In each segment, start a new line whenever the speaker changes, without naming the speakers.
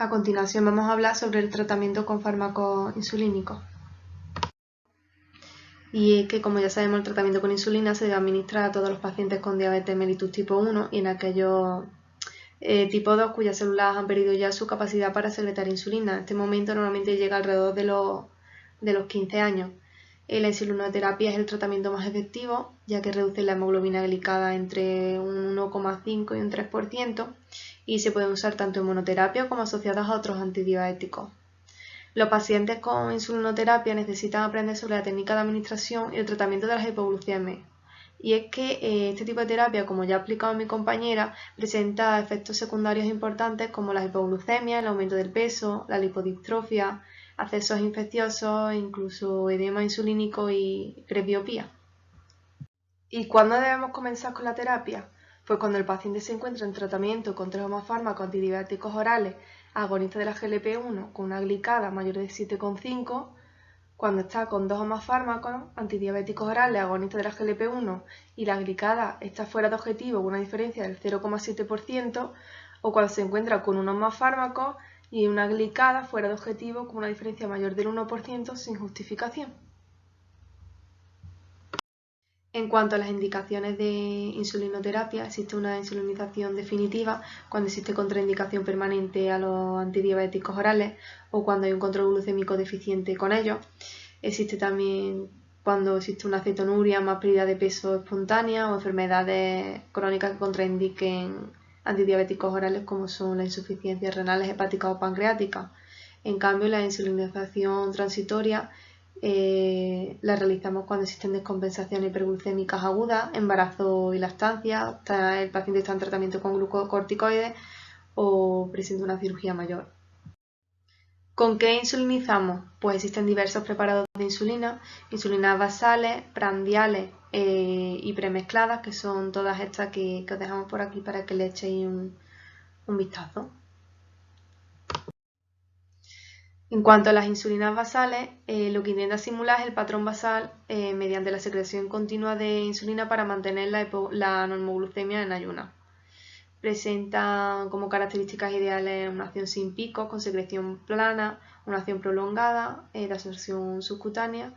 A continuación vamos a hablar sobre el tratamiento con fármacos insulínicos. Y es que, como ya sabemos, el tratamiento con insulina se debe administrar a todos los pacientes con diabetes mellitus tipo 1 y en aquellos tipo 2 cuyas células han perdido ya su capacidad para secretar insulina. En este momento normalmente llega alrededor de los 15 años. La insulinoterapia es el tratamiento más efectivo, ya que reduce la hemoglobina glicada entre un 1,5 y un 3%, y se puede usar tanto en monoterapia como asociados a otros antidiabéticos. Los pacientes con insulinoterapia necesitan aprender sobre la técnica de administración y el tratamiento de las hipoglucemias. Y es que este tipo de terapia, como ya ha explicado mi compañera, presenta efectos secundarios importantes como las hipoglucemias, el aumento del peso, la lipodistrofia, accesos infecciosos, incluso edema insulínico y presbiopía. ¿Y cuándo debemos comenzar con la terapia? Pues cuando el paciente se encuentra en tratamiento con 3 o más fármacos antidiabéticos orales agonistas de la GLP-1 con una glicada mayor de 7,5, cuando está con 2 o más fármacos antidiabéticos orales agonistas de la GLP-1 y la glicada está fuera de objetivo con una diferencia del 0,7%, o cuando se encuentra con 1 o más fármacos y una glicada fuera de objetivo con una diferencia mayor del 1% sin justificación. En cuanto a las indicaciones de insulinoterapia, existe una insulinización definitiva cuando existe contraindicación permanente a los antidiabéticos orales o cuando hay un control glucémico deficiente con ellos. Existe también cuando existe una cetonuria, más pérdida de peso espontánea o enfermedades crónicas que contraindiquen antidiabéticos orales como son las insuficiencias renales, hepáticas o pancreáticas. En cambio, la insulinización transitoria la realizamos cuando existen descompensaciones hiperglucémicas agudas, embarazo y lactancia, el paciente está en tratamiento con glucocorticoides o presenta una cirugía mayor. ¿Con qué insulinizamos? Pues existen diversos preparados de insulina, insulinas basales, prandiales y premezcladas, que son todas estas que os dejamos por aquí para que le echéis un vistazo. En cuanto a las insulinas basales, lo que intenta simular es el patrón basal mediante la secreción continua de insulina para mantener la normoglucemia en ayunas. Presentan como características ideales una acción sin picos, con secreción plana, una acción prolongada, de absorción subcutánea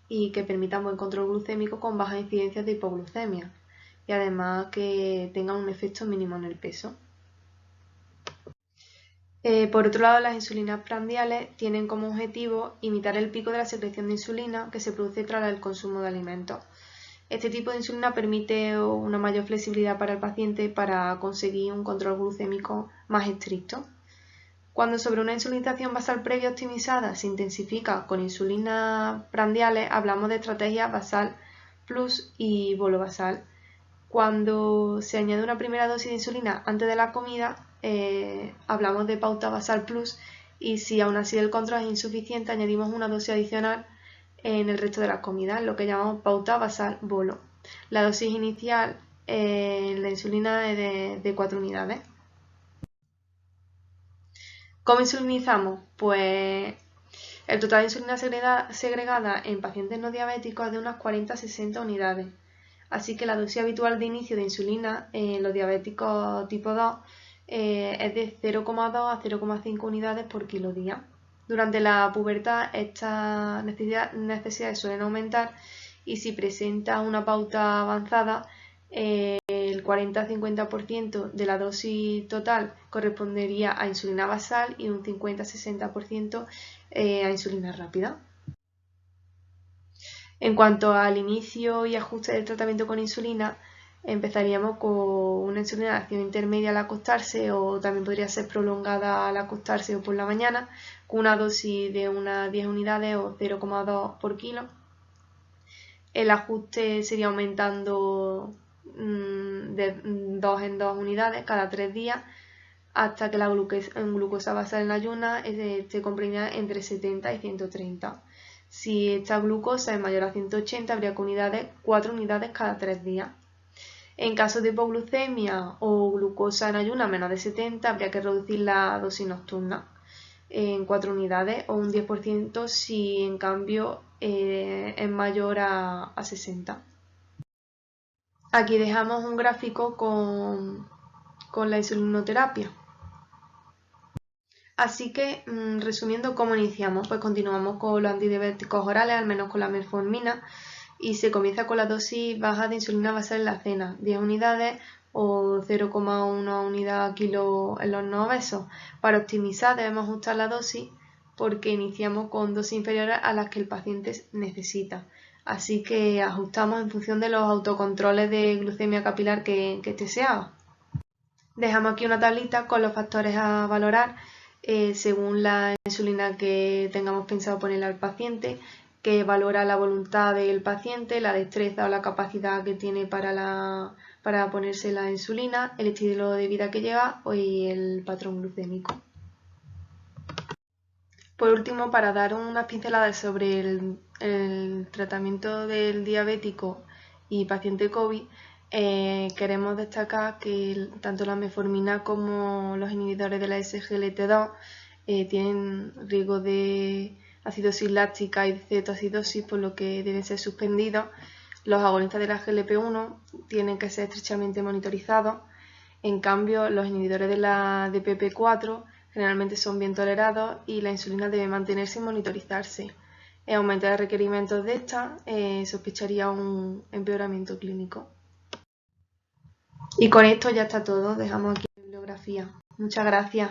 y que permitan buen control glucémico con bajas incidencias de hipoglucemia y además que tengan un efecto mínimo en el peso. Por otro lado, las insulinas prandiales tienen como objetivo imitar el pico de la secreción de insulina que se produce tras el consumo de alimentos. Este tipo de insulina permite una mayor flexibilidad para el paciente para conseguir un control glucémico más estricto. Cuando sobre una insulinización basal previa optimizada se intensifica con insulinas prandiales, hablamos de estrategia basal plus y bolo basal. Cuando se añade una primera dosis de insulina antes de la comida, hablamos de pauta basal plus, y si aún así el control es insuficiente, añadimos una dosis adicional en el resto de las comidas, lo que llamamos pauta basal bolo. La dosis inicial en la insulina es de 4 unidades. ¿Cómo insulinizamos? Pues el total de insulina segregada en pacientes no diabéticos es de unas 40 a 60 unidades. Así que la dosis habitual de inicio de insulina en los diabéticos tipo 2 es de 0,2 a 0,5 unidades por kilo día. Durante la pubertad estas necesidades suelen aumentar y si presenta una pauta avanzada, el 40-50% de la dosis total correspondería a insulina basal y un 50-60% a insulina rápida. En cuanto al inicio y ajuste del tratamiento con insulina, empezaríamos con una insulina de acción intermedia al acostarse, o también podría ser prolongada al acostarse o por la mañana, con una dosis de unas 10 unidades o 0,2 por kilo. El ajuste sería aumentando de 2 en 2 unidades cada 3 días hasta que la glucosa basal en ayunas esté comprimida entre 70 y 130. Si esta glucosa es mayor a 180, habría que 4 unidades cada 3 días. En caso de hipoglucemia o glucosa en ayunas menor de 70, habría que reducir la dosis nocturna en 4 unidades o un 10% si en cambio es mayor a 60. Aquí dejamos un gráfico con la insulinoterapia. Así que, resumiendo cómo iniciamos, pues continuamos con los antidiabéticos orales, al menos con la metformina, y se comienza con la dosis baja de insulina basal en la cena, 10 unidades o 0,1 unidad kilo en los no obesos. Para optimizar debemos ajustar la dosis porque iniciamos con dosis inferiores a las que el paciente necesita. Así que ajustamos en función de los autocontroles de glucemia capilar que éste se haga. Dejamos aquí una tablita con los factores a valorar según la insulina que tengamos pensado ponerle al paciente, que valora la voluntad del paciente, la destreza o la capacidad que tiene para ponerse la insulina, el estilo de vida que lleva y el patrón glucémico. Por último, para dar unas pinceladas sobre el tratamiento del diabético y paciente COVID, queremos destacar que tanto la metformina como los inhibidores de la SGLT2 tienen riesgo de acidosis láctica y de cetoacidosis, por lo que deben ser suspendidos. Los agonistas de la GLP-1 tienen que ser estrechamente monitorizados. En cambio, los inhibidores de la DPP-4 generalmente son bien tolerados y la insulina debe mantenerse y monitorizarse. En aumentar el requerimiento de esta, sospecharía un empeoramiento clínico. Y con esto ya está todo, dejamos aquí la bibliografía. Muchas gracias.